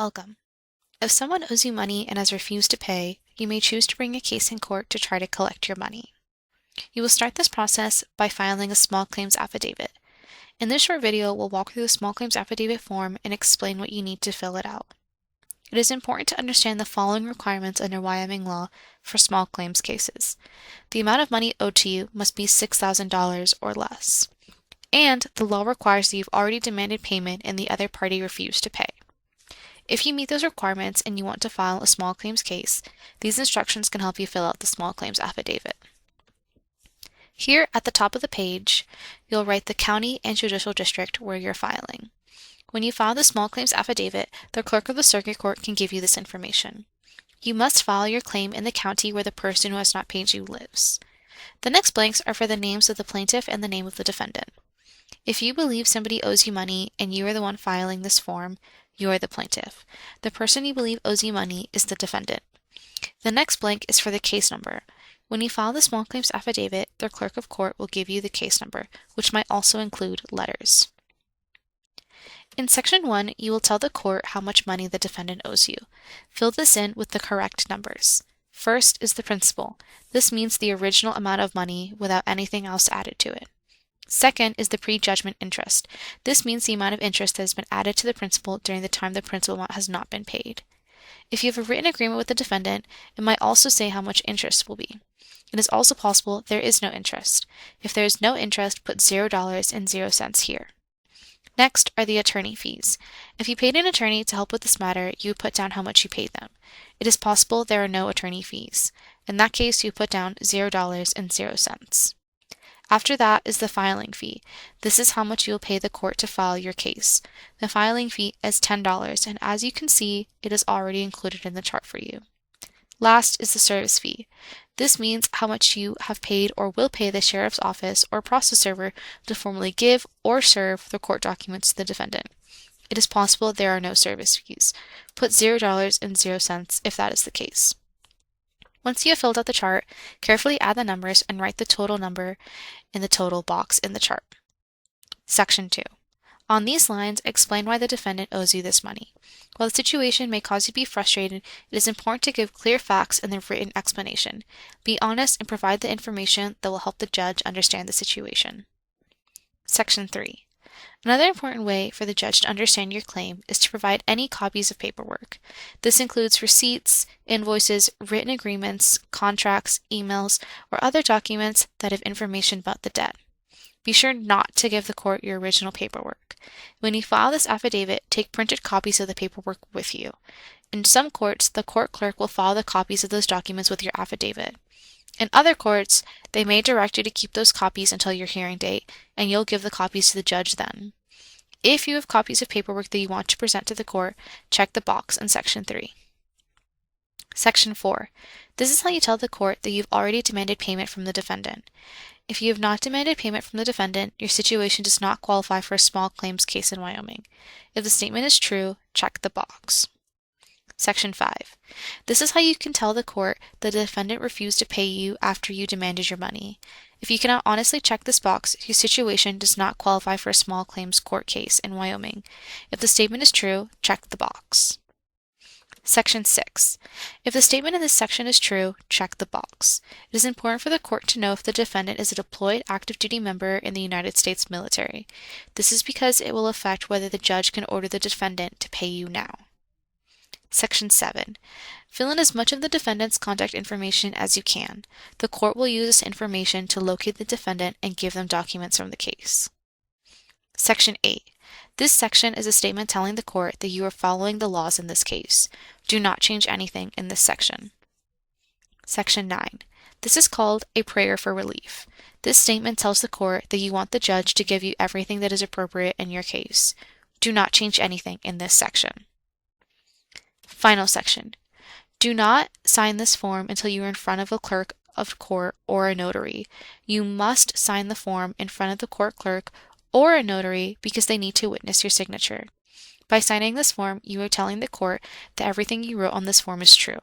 Welcome. If someone owes you money and has refused to pay, you may choose to bring a case in court to try to collect your money. You will start this process by filing a small claims affidavit. In this short video, we'll walk through the small claims affidavit form and explain what you need to fill it out. It is important to understand the following requirements under Wyoming law for small claims cases. The amount of money owed to you must be $6,000 or less. And the law requires that you've already demanded payment and the other party refused to pay. If you meet those requirements and you want to file a small claims case, these instructions can help you fill out the small claims affidavit. Here at the top of the page, you'll write the county and judicial district where you're filing. When you file the small claims affidavit, the clerk of the circuit court can give you this information. You must file your claim in the county where the person who has not paid you lives. The next blanks are for the names of the plaintiff and the name of the defendant. If you believe somebody owes you money and you are the one filing this form, you are the plaintiff. The person you believe owes you money is the defendant. The next blank is for the case number. When you file the small claims affidavit, the clerk of court will give you the case number, which might also include letters. In Section 1, you will tell the court how much money the defendant owes you. Fill this in with the correct numbers. First is the principal. This means the original amount of money without anything else added to it. Second is the prejudgment interest. This means the amount of interest that has been added to the principal during the time the principal amount has not been paid. If you have a written agreement with the defendant, it might also say how much interest will be. It is also possible there is no interest. If there is no interest, put $0.00 here. Next are the attorney fees. If you paid an attorney to help with this matter, you would put down how much you paid them. It is possible there are no attorney fees. In that case, you put down $0.00. After that is the filing fee. This is how much you will pay the court to file your case. The filing fee is $10, and as you can see, it is already included in the chart for you. Last is the service fee. This means how much you have paid or will pay the sheriff's office or process server to formally give or serve the court documents to the defendant. It is possible there are no service fees. Put $0.00 if that is the case. Once you have filled out the chart, carefully add the numbers and write the total number in the total box in the chart. Section 2. On these lines, explain why the defendant owes you this money. While the situation may cause you to be frustrated, it is important to give clear facts in the written explanation. Be honest and provide the information that will help the judge understand the situation. Section 3. Another important way for the judge to understand your claim is to provide any copies of paperwork. This includes receipts, invoices, written agreements, contracts, emails, or other documents that have information about the debt. Be sure not to give the court your original paperwork. When you file this affidavit, take printed copies of the paperwork with you. In some courts, the court clerk will file the copies of those documents with your affidavit. In other courts, they may direct you to keep those copies until your hearing date, and you'll give the copies to the judge then. If you have copies of paperwork that you want to present to the court, check the box in Section 3. Section 4. This is how you tell the court that you've already demanded payment from the defendant. If you have not demanded payment from the defendant, your situation does not qualify for a small claims case in Wyoming. If the statement is true, check the box. Section 5. This is how you can tell the court that the defendant refused to pay you after you demanded your money. If you cannot honestly check this box, your situation does not qualify for a small claims court case in Wyoming. If the statement is true, check the box. Section 6. If the statement in this section is true, check the box. It is important for the court to know if the defendant is a deployed active duty member in the United States military. This is because it will affect whether the judge can order the defendant to pay you now. Section 7. Fill in as much of the defendant's contact information as you can. The court will use this information to locate the defendant and give them documents from the case. Section 8. This section is a statement telling the court that you are following the laws in this case. Do not change anything in this section. Section 9. This is called a prayer for relief. This statement tells the court that you want the judge to give you everything that is appropriate in your case. Do not change anything in this section. Final section. Do not sign this form until you are in front of a clerk of court or a notary. You must sign the form in front of the court clerk or a notary because they need to witness your signature. By signing this form, you are telling the court that everything you wrote on this form is true.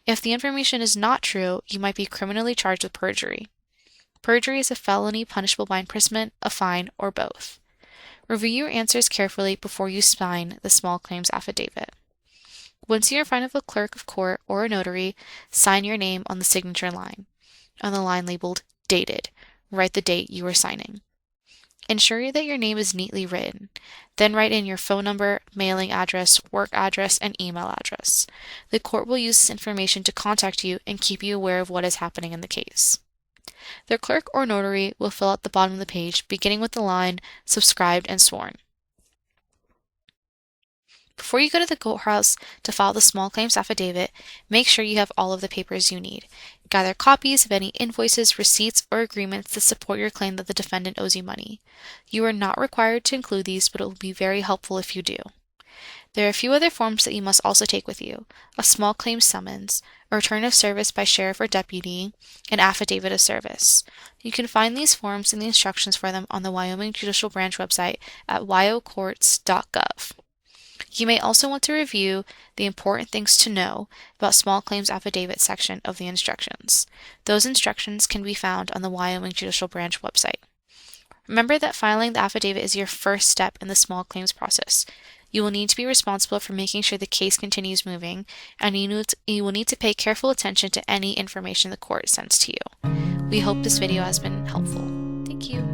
If the information is not true, you might be criminally charged with perjury. Perjury is a felony punishable by imprisonment, a fine, or both. Review your answers carefully before you sign the small claims affidavit. Once you're in front of a clerk of court or a notary, sign your name on the signature line. On the line labeled Dated, write the date you are signing. Ensure that your name is neatly written. Then write in your phone number, mailing address, work address, and email address. The court will use this information to contact you and keep you aware of what is happening in the case. The clerk or notary will fill out the bottom of the page, beginning with the line, subscribed and sworn. Before you go to the courthouse to file the small claims affidavit, make sure you have all of the papers you need. Gather copies of any invoices, receipts, or agreements that support your claim that the defendant owes you money. You are not required to include these, but it will be very helpful if you do. There are a few other forms that you must also take with you: a small claims summons, a return of service by sheriff or deputy, an affidavit of service. You can find these forms and the instructions for them on the Wyoming Judicial Branch website at wyocourts.gov. You may also want to review the important things to know about small claims affidavit section of the instructions. Those instructions can be found on the Wyoming Judicial Branch website. Remember that filing the affidavit is your first step in the small claims process. You will need to be responsible for making sure the case continues moving, and you will need to pay careful attention to any information the court sends to you. We hope this video has been helpful. Thank you.